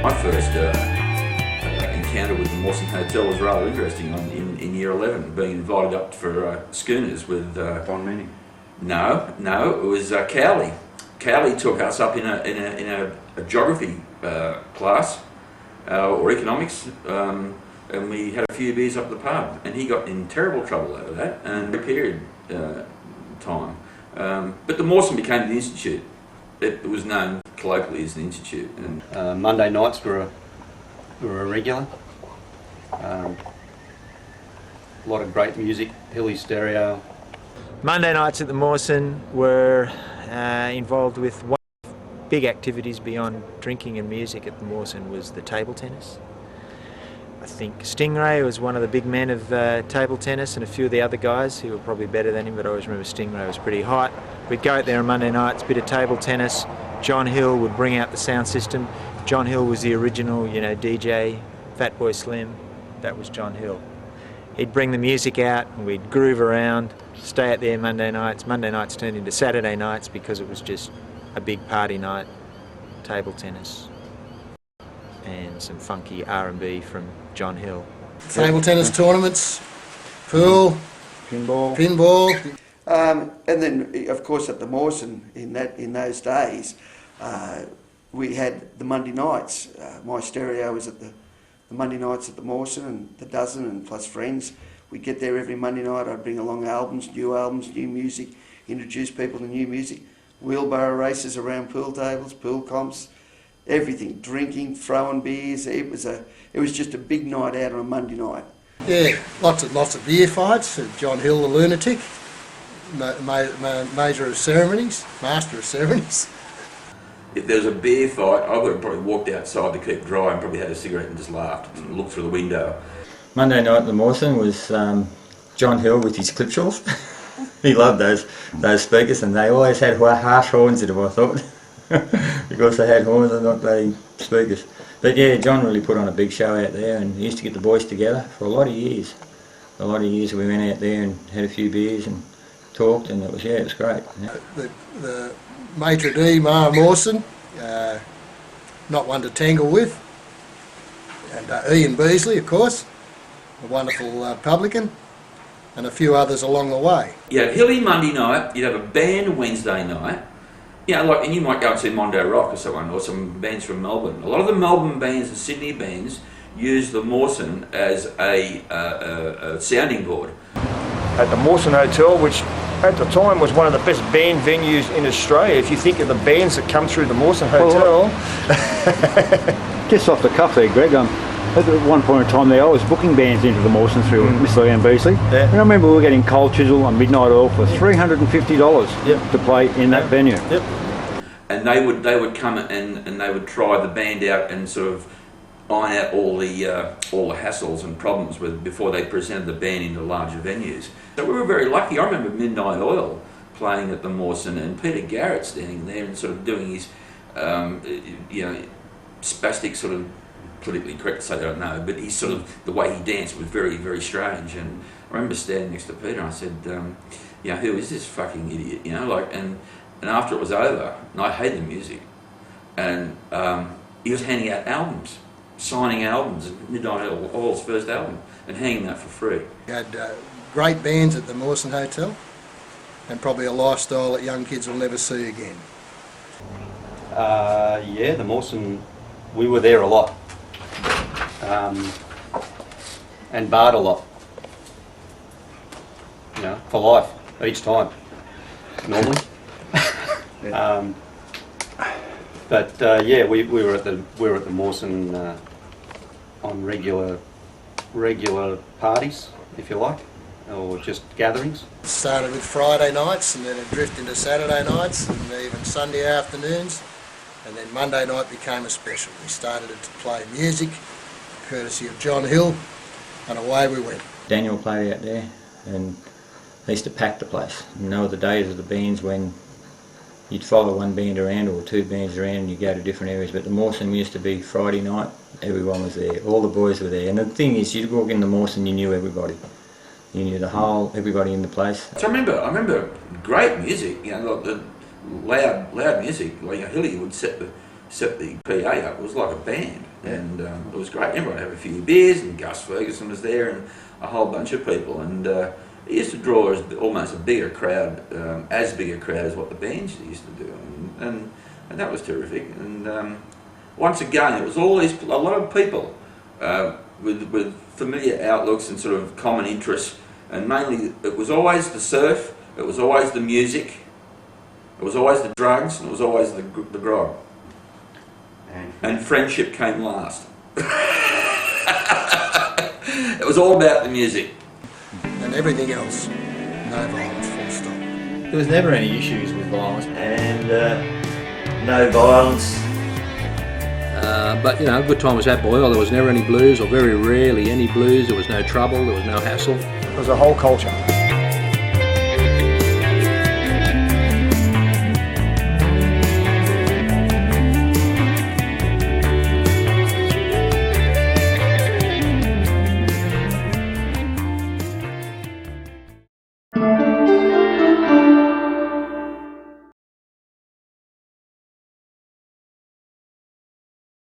My first encounter with the Mawson Hotel was rather interesting. In year 11, being invited up for schooners with Bon Meaning. No, it was Cowley. Cowley took us up in a geography class or economics, and we had a few beers up the pub. And he got in terrible trouble over that, and period time. But the Mawson became the institute. It was known colloquially as the institute. And Monday nights were a regular. A lot of great music, Hilly Stereo. Monday nights at the Mawson were involved with one of the big activities beyond drinking and music at the Mawson was the table tennis. I think Stingray was one of the big men of table tennis, and a few of the other guys who were probably better than him, but I always remember Stingray was pretty hot. We'd go out there on Monday nights, bit of table tennis. John Hill would bring out the sound system. John Hill was the original, DJ, Fatboy Slim. That was John Hill. He'd bring the music out and we'd groove around, stay out there Monday nights. Monday nights turned into Saturday nights because it was just a big party night, table tennis, and some funky R&B from John Hill. Table tennis tournaments, pool, pinball. And then, of course, at the Mawson in those days, we had the Monday nights. My stereo was at the Monday nights at the Mawson, and the dozen and plus friends. We'd get there every Monday night. I'd bring along albums, new music, introduce people to new music, wheelbarrow races around pool tables, pool comps, everything, drinking, throwing beers. It was just a big night out on a Monday night. Yeah, lots of beer fights. John Hill, the lunatic, master of ceremonies. if there was a beer fight, I would have probably walked outside to keep dry and probably had a cigarette and just laughed and looked through the window. Monday night at the Mawson was John Hill with his clipshaws. He loved those speakers, and they always had harsh horns in them, I thought, because they had horns and not bloody speakers. But yeah, John really put on a big show out there, and he used to get the boys together for a lot of years. We went out there and had a few beers and talked, and it was great. Yeah. The maitre d' Ma Mawson, not one to tangle with, and Ian Beasley, of course, a wonderful publican, and a few others along the way. You had Hilly Monday night, you'd have a band Wednesday night, and you might go and see Mondo Rock or someone, or some bands from Melbourne. A lot of the Melbourne bands and Sydney bands use the Mawson as a sounding board. At the Mawson Hotel, which at the time was one of the best band venues in Australia. If you think of the bands that come through the Mawson Hotel. Just off the cuff there, Greg, at one point in time there, I was booking bands into the Mawson through Mr. Ian Beasley. Yeah. And I remember we were getting Cold Chisel and Midnight Oil for $350 to play in that venue. Yep. And they would come and they would try the band out and sort of iron out all the hassles and problems before they presented the band into larger venues. So we were very lucky. I remember Midnight Oil playing at the Mawson, and Peter Garrett standing there and sort of doing his, spastic sort of, politically correct to say that, I don't know, but he's sort of, the way he danced was very, very strange. And I remember standing next to Peter and I said, who is this fucking idiot? And after it was over, and I hated the music, and he was handing out albums, signing albums, Midnight Oil's first album, and hanging that for free. We had great bands at the Mawson Hotel, and probably a lifestyle that young kids will never see again. The Mawson, we were there a lot, and barred a lot, for life, each time, normally. We were at the Mawson on regular parties, if you like, or just gatherings. It started with Friday nights, and then it drifted into Saturday nights, and even Sunday afternoons, and then Monday night became a special. We started to play music, courtesy of John Hill, and away we went. Daniel played out there, and they used to pack the place. And there were the days of the bands when you'd follow one band around or two bands around and you'd go to different areas. But the Mawson used to be Friday night, everyone was there, all the boys were there. And the thing is, you'd walk in the Mawson, you knew everybody. You knew everybody in the place. So I remember great music, like the loud music. Like Hilly would set set the PA up. It was like a band, and it was great. Everyone had a few beers, and Gus Ferguson was there, and a whole bunch of people. And it used to draw almost a bigger crowd, as big a crowd as what the bands used to do, and that was terrific. And once again, it was always a lot of people with familiar outlooks and sort of common interests, and mainly it was always the surf, it was always the music, it was always the drugs, and it was always the grog. And friendship came last. It was all about the music. And everything else, no violence, full stop. There was never any issues with violence, and no violence. But you know, a good time was at Boyle. There was never any blues, or very rarely any blues. There was no trouble, there was no hassle. It was a whole culture.